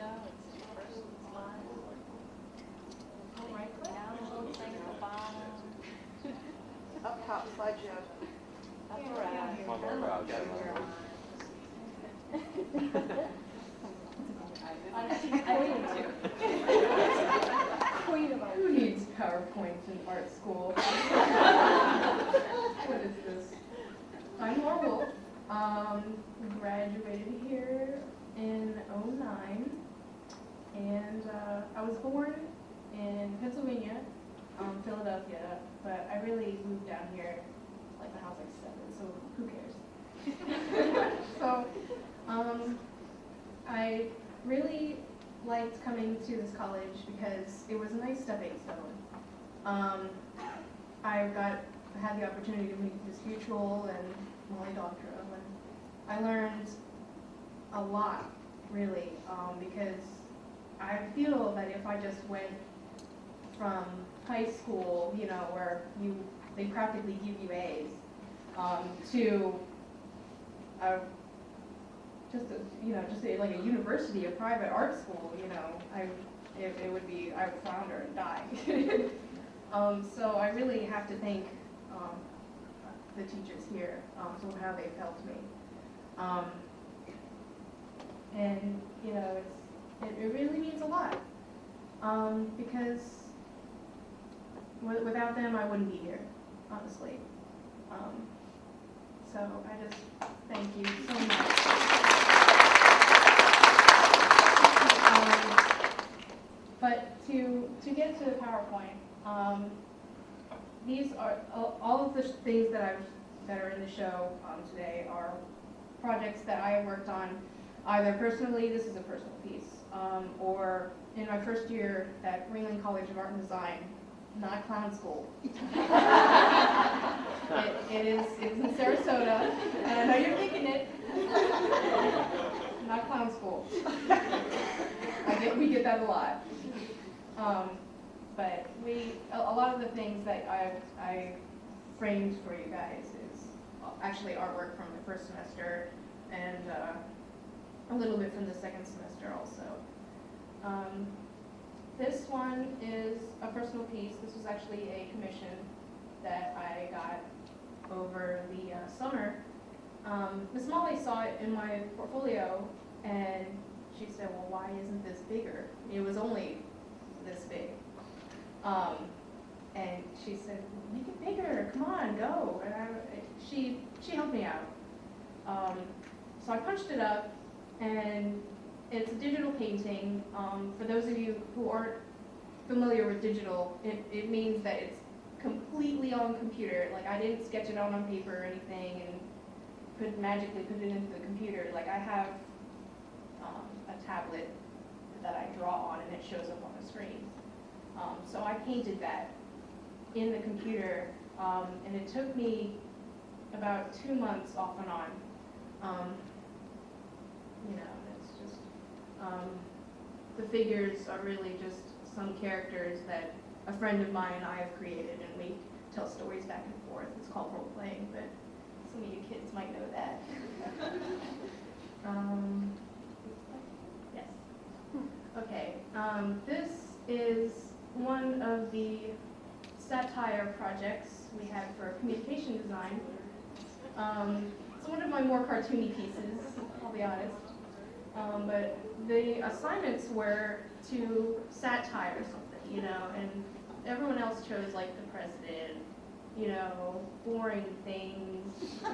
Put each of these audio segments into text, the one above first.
it's the first slide. All right, down a little thing at the bottom. Up top, slideshow. That's all right. One more crowd, got it. I did too. Who needs PowerPoint in art school? What is this? I'm Laura Wolfe. Graduated here in '09, and I was born in Pennsylvania, Philadelphia, but I really moved down here like when I was like 7, so who cares? So I really liked coming to this college because it was a nice stepping stone. I had the opportunity to meet Ms. Mutual and Molly Doctorow, and I learned a lot, really, because I feel that if I just went from high school, you know, where they practically give you A's, to just like a university, a private art school, you know, I would flounder and die. So I really have to thank the teachers here for how they've helped me. And you know, it really means a lot, because without them I wouldn't be here, honestly. So I just thank you so much. But to get to the PowerPoint, these are all of the things that are in the show today are projects that I have worked on, either personally, this is a personal piece, or in my first year at Ringling College of Art and Design, not clown school. It is in Sarasota, and I know you're thinking it. Not clown school. We get that a lot. But a lot of the things that I framed for you guys is actually artwork from the first semester, and a little bit from the second semester also. This one is a personal piece. This was actually a commission that I got over the summer. Miss Molly saw it in my portfolio, and she said, well, why isn't this bigger? It was only this big. And she said, make it bigger, come on, go. And she helped me out. So I punched it up, and it's a digital painting. For those of you who aren't familiar with digital, it means that it's completely on computer. Like, I didn't sketch it out on paper or anything and magically put it into the computer. Like, I have a tablet that I draw on, and it shows up on the screen. So I painted that in the computer, and it took me about 2 months off and on. You know, it's just, the figures are really just some characters that a friend of mine and I have created, and we tell stories back and forth. It's called role playing, but some of you kids might know that. Yes. Okay. This is one of the satire projects we had for communication design. It's one of my more cartoony pieces, I'll be honest. But the assignments were to satire something, you know, and everyone else chose like the president, you know, boring things. So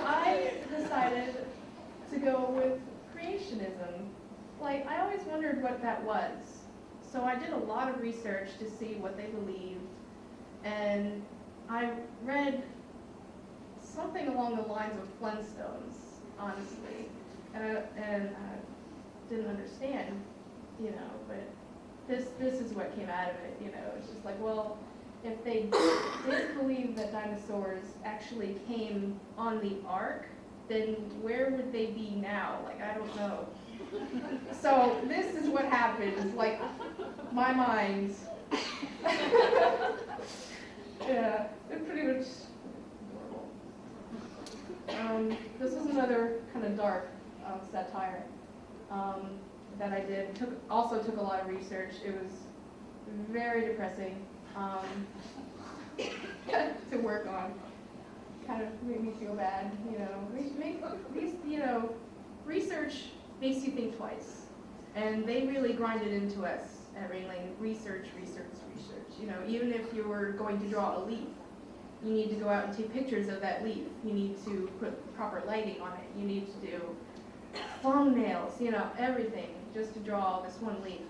I decided to go with creationism. Like, I always wondered what that was. So I did a lot of research to see what they believed, and I read something along the lines of Flintstones, honestly, and I didn't understand, you know, but this is what came out of it, you know. It's just like, well, if they did believe that dinosaurs actually came on the ark, then where would they be now? Like, I don't know. So this is what happens, like, my mind. Yeah, it's pretty much adorable. This is another kind of dark satire. that I did. Also took a lot of research. It was very depressing to work on. Kind of made me feel bad, you know. Research makes you think twice, and they really grinded into us at Ringling. Research. You know, even if you were going to draw a leaf, you need to go out and take pictures of that leaf. You need to put proper lighting on it. You need to do thumbnails, you know, everything just to draw this one leaf.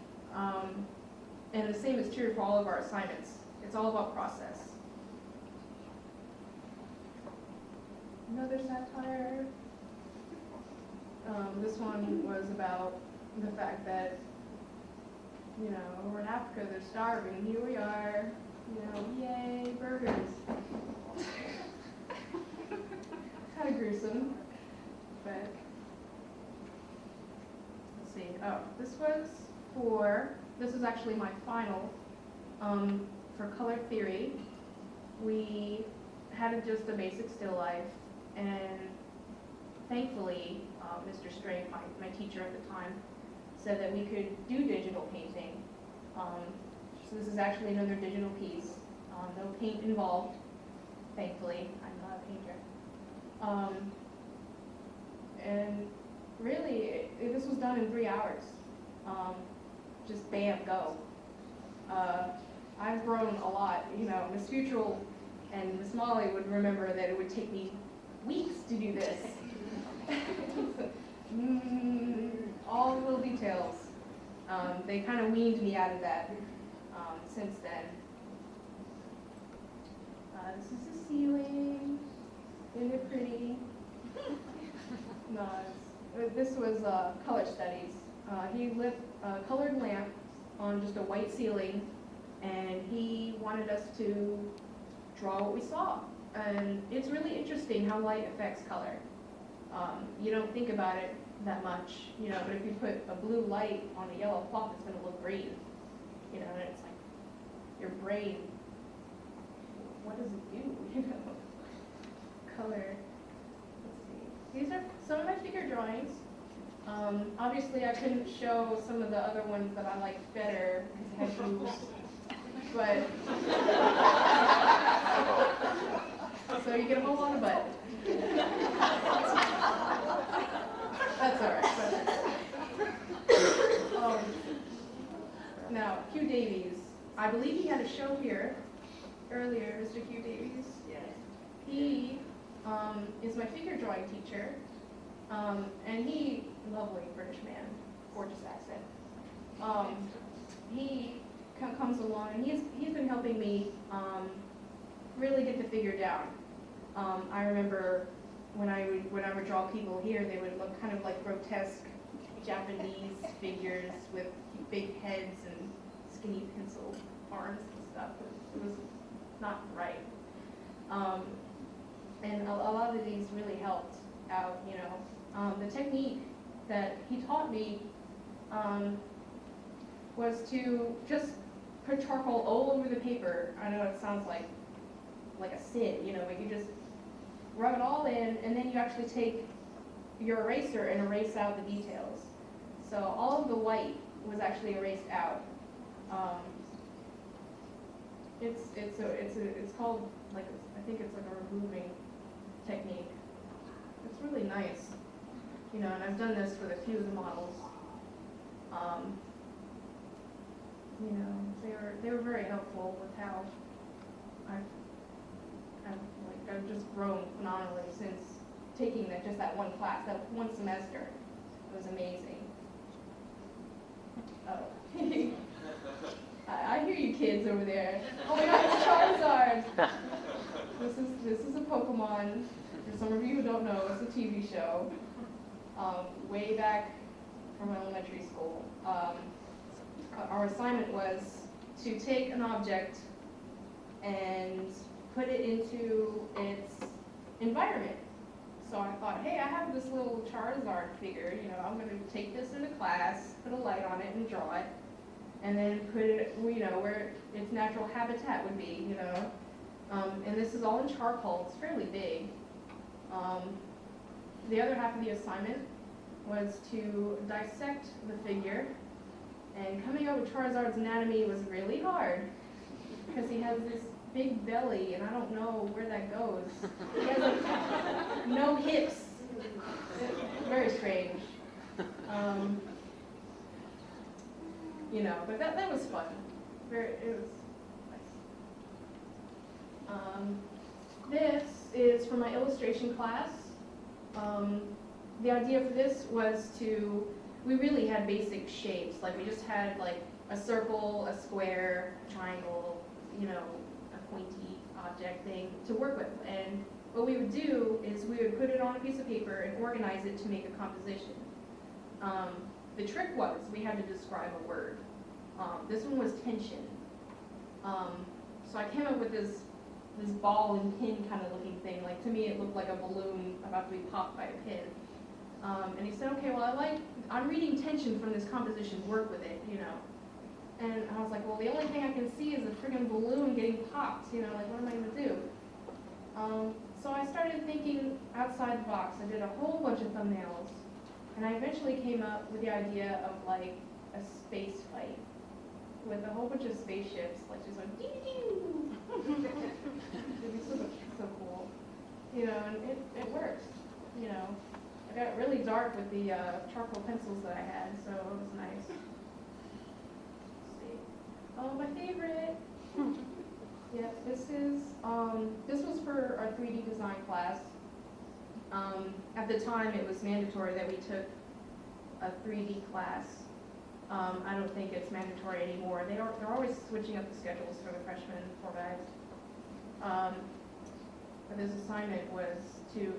And the same is true for all of our assignments. It's all about process. Another satire. This one was about the fact that, you know, we're in Africa, they're starving. Here we are, you know, yay, burgers. Kind of gruesome, but let's see. Oh, this was actually my final for color theory. We had just a basic still life, and thankfully, Mr. Strait, my teacher at the time, said that we could do digital painting. So this is actually another digital piece. No paint involved, thankfully. I'm not a painter. And really, this was done in 3 hours. Just bam, go. I've grown a lot. You know, Miss Futrell and Miss Molly would remember that it would take me weeks to do this. All the little details. They kind of weaned me out of that since then. This is the ceiling. Isn't it pretty? No, this was color studies. He lit a colored lamp on just a white ceiling, and he wanted us to draw what we saw. And it's really interesting how light affects color. You don't think about it that much, you know, but if you put a blue light on a yellow cloth, it's going to look green. You know, and it's like your brain, what does it do? You know, color. Let's see. These are some of my figure drawings. Obviously, I couldn't show some of the other ones that I liked better because it had boobs. But so you get a whole lot of butt. That's all right. Now, Hugh Davies. I believe he had a show here earlier, Mr. Hugh Davies. Yes. He is my figure drawing teacher, and he, lovely British man, gorgeous accent. He comes along, and he's been helping me really get the figure down. I remember when I would draw people here, they would look kind of like grotesque Japanese figures with big heads and skinny pencil arms and stuff. It was not right. And a lot of these really helped out, you know. The technique that he taught me was to just put charcoal all over the paper. I know it sounds like a sin, you know, but you just rub it all in, and then you actually take your eraser and erase out the details. So all of the white was actually erased out. It's called, like, I think it's like a removing technique. It's really nice, you know, and I've done this with a few of the models. You know, they were very helpful with how I've just grown phenomenally since taking just that one class, that one semester. It was amazing. Oh. I hear you kids over there. Oh my God, it's Charizard! This is a Pokemon. For some of you who don't know, it's a TV show. Way back from elementary school. Our assignment was to take an object and put it into its environment. So I thought, hey, I have this little Charizard figure, you know, I'm going to take this into class, put a light on it and draw it, and then put it, you know, where its natural habitat would be, you know. And this is all in charcoal, it's fairly big. The other half of the assignment was to dissect the figure, and coming up with Charizard's anatomy was really hard because he has this big belly, and I don't know where that goes. He has like no hips. Very strange. You know, but that was fun. It was nice. This is from my illustration class. The idea for this was we really had basic shapes. Like we just had like a circle, a square, a triangle, you know, a pointy object thing to work with. And what we would do is we would put it on a piece of paper and organize it to make a composition. The trick was we had to describe a word. This one was tension. So I came up with this ball and pin kind of looking thing. Like to me it looked like a balloon about to be popped by a pin. And he said, okay, well I'm reading tension from this composition, work with it, you know. And I was like, well the only thing I can see is a friggin' balloon getting popped, you know, like what am I gonna do? So I started thinking outside the box. I did a whole bunch of thumbnails, and I eventually came up with the idea of like a space fight with a whole bunch of spaceships, like just like ding ding. It'd be so cool, you know, and it worked, you know. I got really dark with the charcoal pencils that I had, so it was nice. Let's see. Oh, my favorite. Yeah, this was for our 3D design class. At the time, it was mandatory that we took a 3D class. I don't think it's mandatory anymore. They're always switching up the schedules for the freshmen, poor guys. But this assignment was to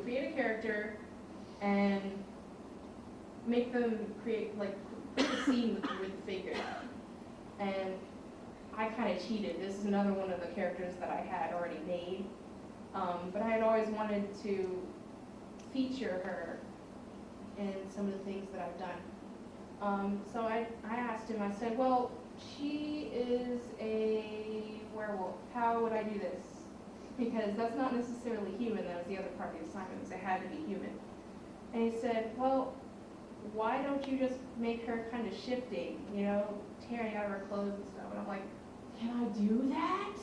create a character and make them create like a scene with the figure. And I kind of cheated. This is another one of the characters that I had already made. But I had always wanted to feature her in some of the things that I've done. So I asked him, I said, well, she is a werewolf. How would I do this? Because that's not necessarily human. That was the other part of the assignment, was it had to be human. And he said, well, why don't you just make her kind of shifting, you know, tearing out of her clothes and stuff? And I'm like, can I do that?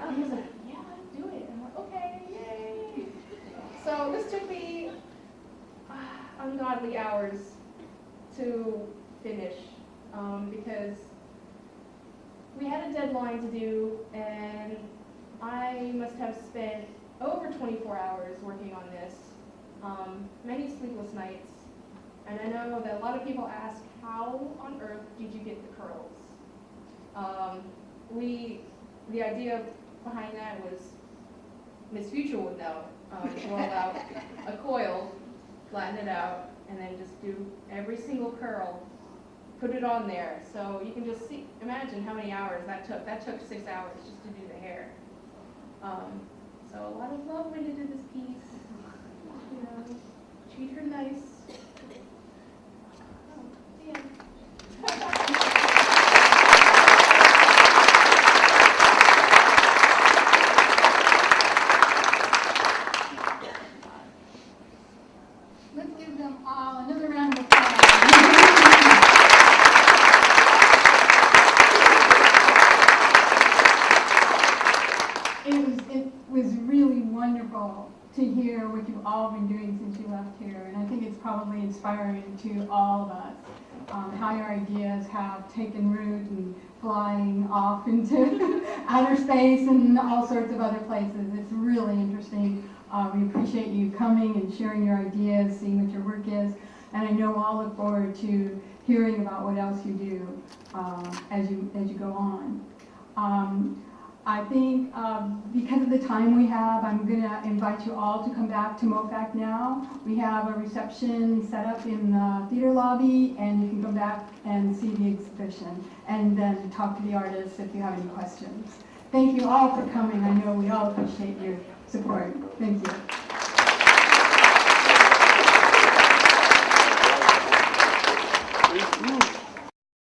And he's like, yeah, do it. And I'm like, okay, yay. So this took me ungodly hours to finish because we had a deadline to do, and I must have spent over 24 hours working on this, many sleepless nights. And I know that a lot of people ask, how on earth did you get the curls? The idea behind that was Miss Future would know. Roll out a coil, flatten it out, and then just do every single curl, put it on there. So you can just imagine how many hours that took. That took 6 hours just to do the hair. So a lot of love went into this piece. You know, treat her nice. Oh, the end. Let's give them all another round of applause. It was really wonderful to hear what you've all been doing since you left here, and I think it's probably inspiring to all of us, how your ideas have taken root and flying off into outer space and all sorts of other places. It's really interesting. We appreciate you coming and sharing your ideas, seeing what your work is, and I know we'll all look forward to hearing about what else you do as you go on. I think because of the time we have, I'm going to invite you all to come back to MOFAC now. We have a reception set up in the theater lobby, and you can come back and see the exhibition and then talk to the artists if you have any questions. Thank you all for coming. I know we all appreciate your support. Thank you.